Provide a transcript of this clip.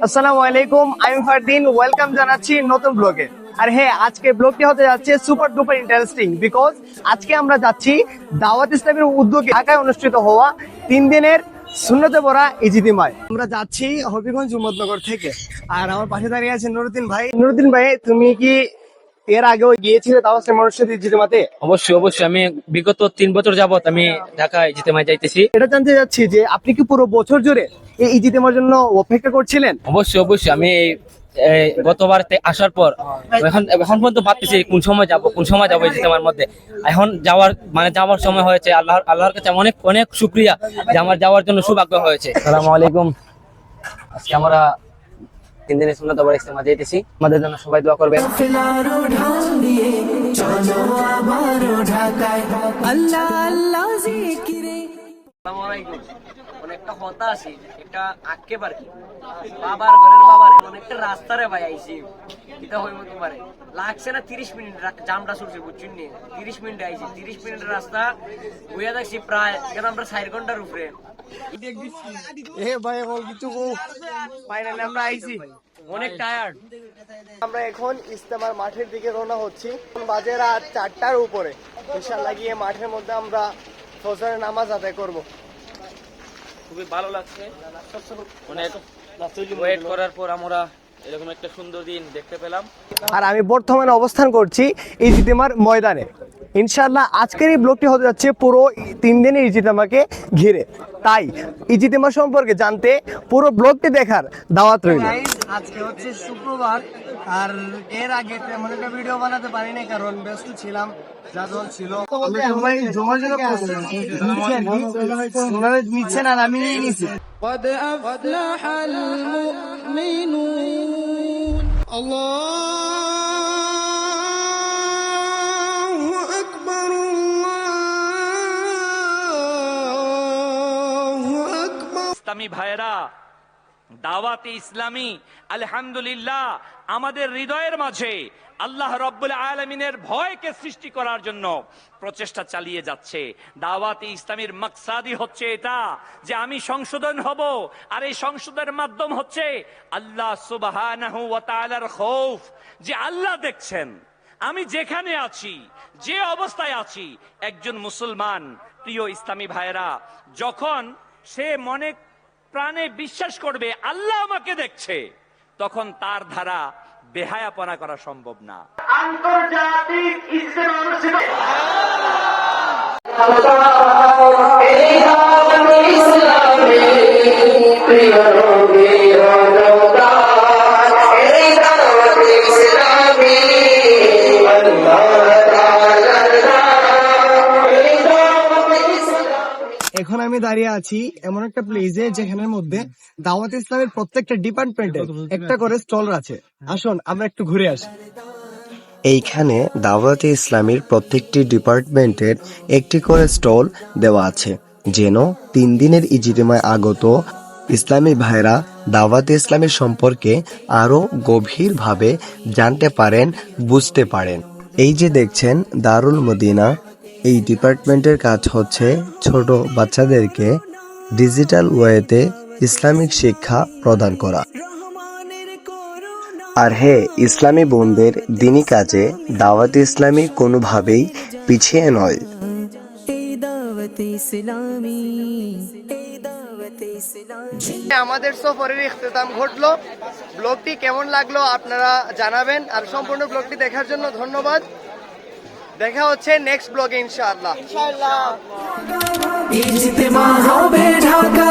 আসসালামু আলাইকুম, আমি ফারদিন। ওয়েলকাম জানাচ্ছি নতুন ব্লগে। আর হ্যাঁ, আজকে ব্লগটি হতে যাচ্ছে সুপার ডুপার ইন্টারেস্টিং, বিকজ আজকে আমরা যাচ্ছি দাওয়াত ইসলামের উদ্যোগে ঢাকায় অনুষ্ঠিত হওয়া 3 দিনের সুন্নতে পড়া ইজতিমায়। আমরা যাচ্ছি হবিগঞ্জ উম্মতনগর থেকে। আর আমার পাশে দাঁড়িয়ে আছে নুরুদ্দিন ভাই। নুরুদ্দিন ভাই, তুমি কি এর আগেও গিয়েছিলে দাওয়াত ইসলামের অনুষ্ঠিত ইজতিমাতে? অবশ্যই অবশ্যই, আমি বিগত 3 বছর যাবত আমি ঢাকায় ইজতেমায় যাইতেছি। এটা জানতে যাচ্ছি যে আপনি কি পুরো বছর জুড়ে এই ইজতিমার জন্য অপেক্ষা করছিলেন? অবশ্যই অবশ্যই, আমি গতবার আসার পর এখন পর্যন্ত ভাবতেছি কোন সময় যাবো ইজতেমার মধ্যে। এখন যাওয়ার সময় হয়েছে। আল্লাহর কাছে অনেক অনেক শুকরিয়া যে আমার যাওয়ার জন্য সৌভাগ্য হয়েছে। আসসালামু আলাইকুম। আজকে আমরা 3 দিনের সুন্নাত পড়া ইজতেমা যাইতেছি। আমাদের জন্য সবাই দোয়া করবেন। অনেকটা হতাশি, একটা আক্ষেপ আর কি। বাবার ঘরের বাবার অনেকটা রাস্তারে ভাই আইছি, এটা হইব তোমারে লাগছে না 30 মিনিট জামটা চলছে, বুঝছেন নি? 30 মিনিট আইছি, 30 মিনিটের রাস্তা বইয়া দেখছি প্রায় এখন আমরা 4 ঘন্টার উপরে। ফাইনালি আমরা আইছি, অনেক টায়ার্ড। আমরা এখন ইজতেমার মাঠের দিকে রওনা হচ্ছি। বাজে রাত 4টার উপরে। ইনশাআল্লাহ গিয়ে মাঠের মধ্যে আমরা ফজরের নামাজ আদায় করব। খুবই ভালো লাগছে, অনেক ওয়েট করার পর আমরা এরকম একটা সুন্দর দিন দেখতে পেলাম। আর আমি বর্তমানে অবস্থান করছি ইজতিমার ময়দানে। ইনশাআল্লাহ আজকের এই ব্লগটি হতে যাচ্ছে পুরো 3 দিনের ইজতিমাকে ঘিরে। তাই ইজতিমা সম্পর্কে জানতে পুরো ব্লগটি দেখার দাওয়াত রইল। আজকে হচ্ছে শুক্রবার, আর এর আগে তেমন একটা ভিডিও বানাতে পারিনি কারণ ব্যস্ত ছিলাম, যা ছিল নিচ্ছেন আর আমি নিয়ে নিচ্ছি। قد أفلح المؤمنون الله أكبر الله أكبر। ইসলামী ভাইরা, দাওয়াতে ইসলামী আলহামদুলিল্লাহ আমাদের হৃদয়ের মাঝে আল্লাহ রাব্বুল আলামিনের ভয়কে সৃষ্টি করার জন্য প্রচেষ্টা চালিয়ে যাচ্ছে। দাওয়াতে ইসলামীর মাকসাদই হচ্ছে এটা যে আমি সংশোধন হব, আর এই সংশোধনের মাধ্যম হচ্ছে আল্লাহ সুবহানাহু ওয়া তাআলার খৌফ, যে আল্লাহ দেখছেন আমি যেখানে আছি, যে অবস্থায় আছি। একজন মুসলমান, প্রিয় ইসলামী ভাইরা, যখন সে মনে প্রাণে বিশ্বাস করবে আল্লাহ আমাকে দেখছে, তখন তার দ্বারা বেহায়াপনা করা সম্ভব না। আন্তর্জাতিক ইজতেমা অনুষ্ঠিত এখন আমি দাঁড়িয়ে আছি এমন একটা প্লেসে যেখানের মধ্যে দাওয়াত ইসলামের প্রত্যেকটা ডিপার্টমেন্টে একটা করে স্টল আছে। আসুন আমরা একটু ঘুরে আসি। এইখানে দাওয়াতে ইসলামীর প্রত্যেকটি ডিপার্টমেন্টের একটি করে স্টল দেওয়া আছে, যেন 3 দিনের ইজতিমায় আগত ইসলামী ভাইরা দাওয়াতে ইসলামের সম্পর্কে আরো গভীরভাবে জানতে পারেন, বুঝতে পারেন। এই যে দেখছেন দারুল মদিনা, এই ডিপার্টমেন্টের কাজ হচ্ছে ছোট বাচ্চাদেরকে ডিজিটাল ওয়েতে ইসলামিক শিক্ষা প্রদান করা। আর হ্যাঁ, ইসলামী বোনদের দিনী কাজে দাওয়াত ইসলামী কোনোভাবেই পিছিয়ে নয়। আমাদের সফরের ইখতিতাম ঘটলো। ব্লগটি কেমন লাগলো আপনারা জানাবেন, আর সম্পূর্ণ ব্লগটি দেখার জন্য ধন্যবাদ। দেখা হচ্ছে নেক্সট ব্লগে ইনশাআল্লাহ। ইজতিমা হবে ঢাকা।